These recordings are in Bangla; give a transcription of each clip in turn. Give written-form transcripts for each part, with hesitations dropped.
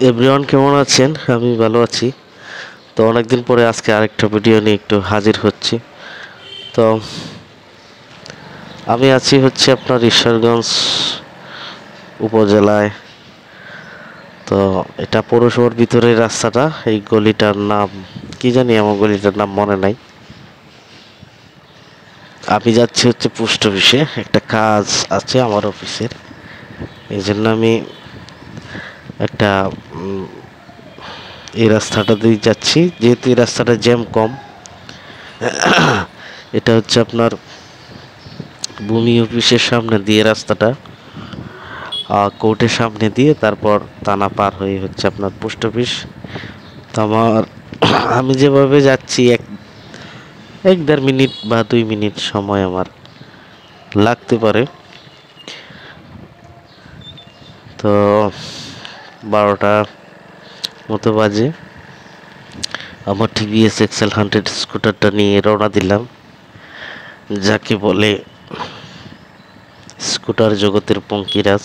এভরিওয়ান কেমন আছেন? আমি ভালো আছি। তো অনেকদিন পরে আজকে আরেকটা ভিডিও নিয়ে একটু হাজির হচ্ছি। তো আমি আছি হচ্ছে আপনার ঈশ্বরগঞ্জ উপজেলায়। তো এটা পৌরসভার ভিতরের রাস্তাটা। এই গলিটার নাম কি জানি, আমার গলিটার নাম মনে নাই। আমি যাচ্ছি হচ্ছে পোস্ট অফিসে, একটা কাজ আছে আমার অফিসের। এই জন্য আমি একটা এই রাস্তাটা দিয়ে যাচ্ছি, যেহেতু এই রাস্তাটা জ্যাম কম। এটা হচ্ছে আপনার ভূমি অফিসের সামনে দিয়ে রাস্তাটা, কোর্টের সামনে দিয়ে তারপর থানা পার হয়ে হচ্ছে আপনার পোস্ট অফিস। তো আমি যেভাবে যাচ্ছি এক দেড় মিনিট বা 2 মিনিট সময় আমার লাগতে পারে। তো 12টা মতো বাজে। আমার টিভিএস এক্সেল 100 স্কুটারটা নিয়ে রওনা দিলাম, যাকে বলে স্কুটার জগতের পঙ্কিরাজ।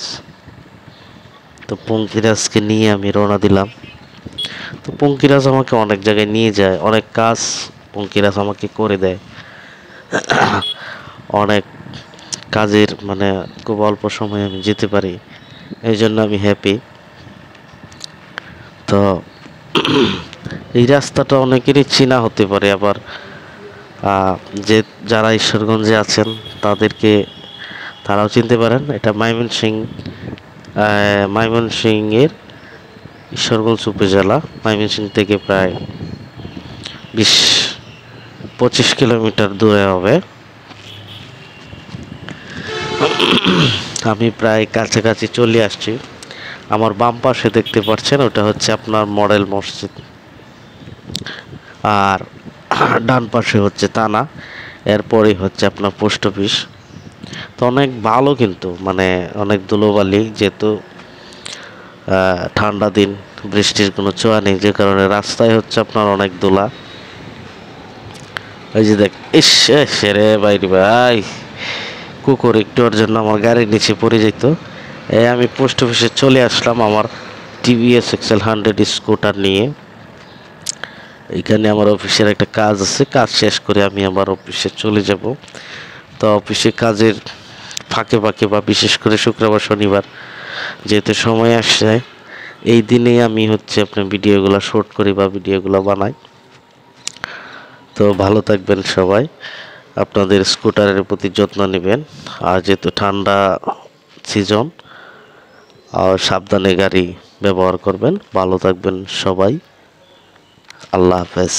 তো পঙ্কিরাজকে নিয়ে আমি রওনা দিলাম। তো পঙ্কিরাজ আমাকে অনেক জায়গায় নিয়ে যায়, অনেক কাজ পঙ্কিরাজ আমাকে করে দেয়। অনেক কাজের মানে খুব অল্প সময়ে আমি যেতে পারি, এই জন্য আমি হ্যাপি। তো এই রাস্তাটা অনেকেরই চেনা হতে পারে, আবার যে যারা ঈশ্বরগঞ্জে আছেন তারাও চিনতে পারেন। এটা ময়মনসিংহের ঈশ্বরগঞ্জ উপজেলা। ময়মনসিংহ থেকে প্রায় 20-25 কিলোমিটার দূরে হবে। আমি প্রায় কাছাকাছি চলে আসছি। আমার বাম পাশে দেখতে পাচ্ছেন, ওটা হচ্ছে আপনার মডেল মসজিদ, আর ডান পাশে হচ্ছে থানা, এরপরেই হচ্ছে আপনার পোস্ট অফিস। তো অনেক ভালো, কিন্তু মানে অনেক ধুলোবালি, যেহেতু ঠান্ডা দিন, বৃষ্টির কোনো ছোঁয়া নেই, যে কারণে রাস্তায় হচ্ছে আপনার অনেক ধুলা। ওই যে দেখ, ইস সেরে বাইরে ভাই, কুকুর একটুর জন্য আমার গাড়ির নিচে পড়ে যেত। আমি পোস্ট অফিসে চলে আসলাম আমার টিভিএস এক্সেল 100 স্কুটার নিয়ে। এইখানে আমার অফিসের একটা কাজ আছে, কাজ শেষ করে আমি আমার অফিসে চলে যাব। তো অফিসে কাজের ফাঁকে ফাঁকে বা বিশেষ করে শুক্রবার শনিবার যেহেতু সময় আসছে, এই দিনেই আমি হচ্ছে আপনার ভিডিওগুলো শ্যুট করি বা ভিডিওগুলো বানাই। তো ভালো থাকবেন সবাই, আপনাদের স্কুটারের প্রতি যত্ন নেবেন। আর যেহেতু ঠান্ডা সিজন, আর সাবধানে গাড়ি ব্যবহার করবেন। ভালো থাকবেন সবাই, আল্লাহ হাফেজ।